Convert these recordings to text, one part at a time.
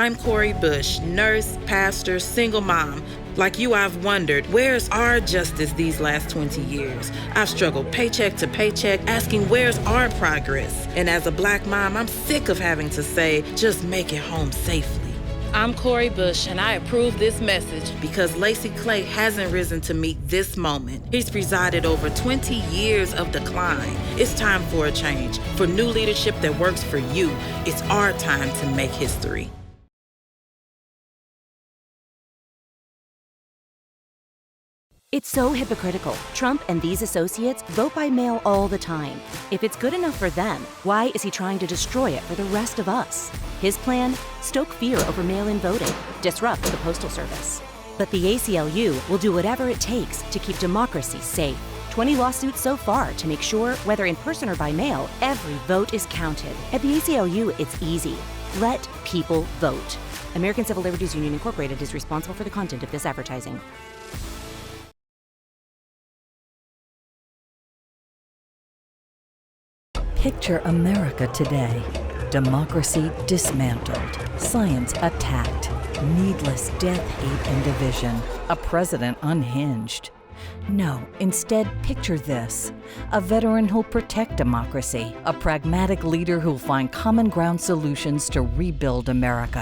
I'm Corey Bush, nurse, pastor, single mom. Like you, I've wondered, where's our justice these last 20 years? I've struggled paycheck to paycheck, asking where's our progress? And as a Black mom, I'm sick of having to say, just make it home safely. I'm Corey Bush, and I approve this message because Lacey Clay hasn't risen to meet this moment. He's presided over 20 years of decline. It's time for a change, for new leadership that works for you. It's our time to make history. It's so hypocritical. Trump and these associates vote by mail all the time. If it's good enough for them, why is he trying to destroy it for the rest of us? His plan? Stoke fear over mail-in voting, disrupt the Postal Service. But the ACLU will do whatever it takes to keep democracy safe. 20 lawsuits so far to make sure, whether in person or by mail, every vote is counted. At the ACLU, it's easy. Let people vote. American Civil Liberties Union Incorporated is responsible for the content of this advertising. Picture America today. Democracy dismantled, science attacked, needless death, hate, and division, a president unhinged. No, instead picture this. A veteran who'll protect democracy, a pragmatic leader who'll find common ground solutions to rebuild America.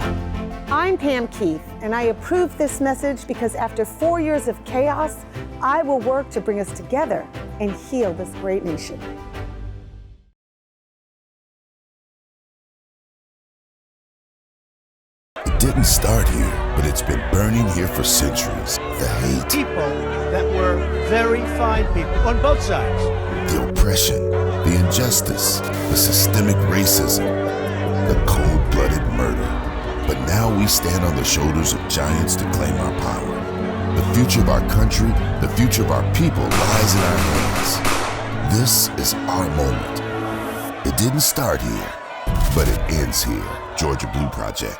I'm Pam Keith, and I approve this message because after 4 years of chaos, I will work to bring us together and heal this great nation. Didn't start here, but it's been burning here for centuries. The hate, people that were very fine people on both sides. the oppression, the injustice, the systemic racism, the cold-blooded murder. But now we stand on the shoulders of giants to claim our power. The future of our country, the future of our people lies in our hands. This is our moment. It didn't start here, but it ends here. Georgia Blue Project.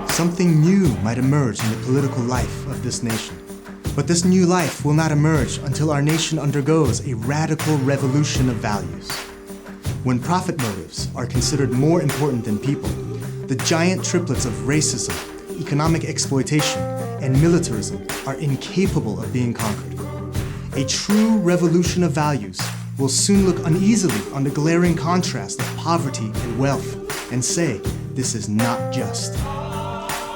Something new might emerge in the political life of this nation. But this new life will not emerge until our nation undergoes a radical revolution of values. When profit motives are considered more important than people, the giant triplets of racism, economic exploitation, and militarism are incapable of being conquered. A true revolution of values will soon look uneasily on the glaring contrast of poverty and wealth and say, this is not just.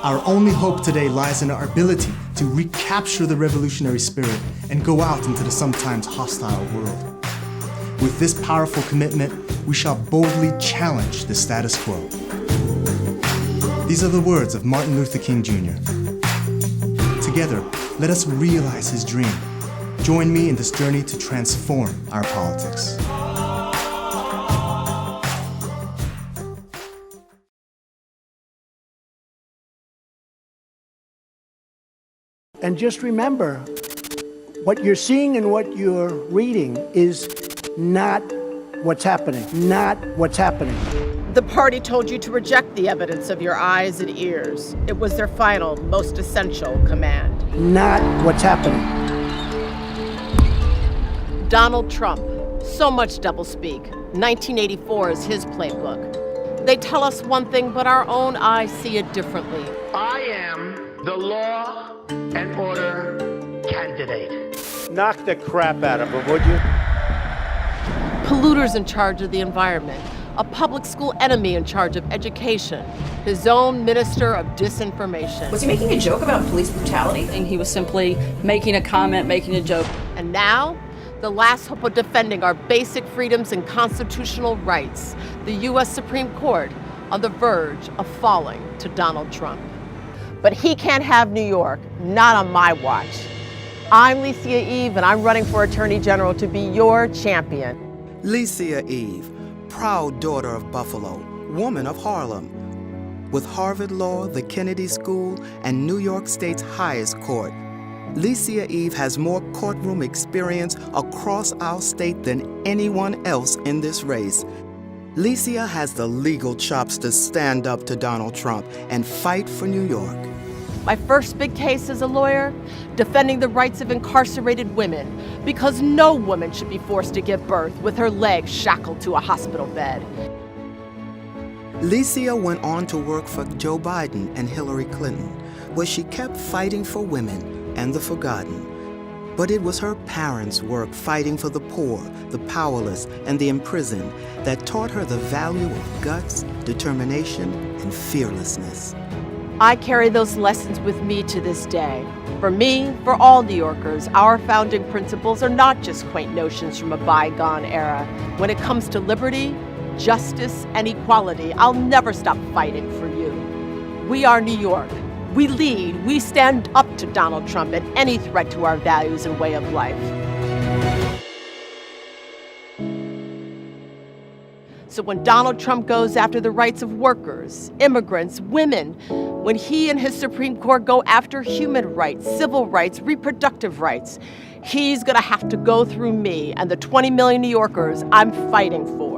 Our only hope today lies in our ability to recapture the revolutionary spirit and go out into the sometimes hostile world. With this powerful commitment, we shall boldly challenge the status quo. These are the words of Martin Luther King Jr. Together, let us realize his dream. Join me in this journey to transform our politics. And just remember, what you're seeing and what you're reading is not what's happening, not what's happening. The party told you to reject the evidence of your eyes and ears. It was their final, most essential command. Not what's happening. Donald Trump, so much doublespeak. 1984 is his playbook. They tell us one thing, but our own eyes see it differently. I am the law and order candidate. Knock the crap out of him, would you? Polluters in charge of the environment. A public school enemy in charge of education. His own minister of disinformation. Was he making a joke about police brutality? And he was simply making a comment, making a joke. And now, the last hope of defending our basic freedoms and constitutional rights. The U.S. Supreme Court on the verge of falling to Donald Trump. But he can't have New York, not on my watch. I'm Licia Eve, and I'm running for Attorney General to be your champion. Licia Eve, proud daughter of Buffalo, woman of Harlem. With Harvard Law, the Kennedy School, and New York State's highest court, Licia Eve has more courtroom experience across our state than anyone else in this race. Licia has the legal chops to stand up to Donald Trump and fight for New York. My first big case as a lawyer, defending the rights of incarcerated women, because no woman should be forced to give birth with her legs shackled to a hospital bed. Licia went on to work for Joe Biden and Hillary Clinton, where she kept fighting for women and the forgotten. But it was her parents' work fighting for the poor, the powerless, and the imprisoned that taught her the value of guts, determination, and fearlessness. I carry those lessons with me to this day. For me, for all New Yorkers, our founding principles are not just quaint notions from a bygone era. When it comes to liberty, justice, and equality, I'll never stop fighting for you. We are New York. We lead, we stand up to Donald Trump and any threat to our values and way of life. So when Donald Trump goes after the rights of workers, immigrants, women, when he and his Supreme Court go after human rights, civil rights, reproductive rights, he's gonna have to go through me and the 20 million New Yorkers I'm fighting for.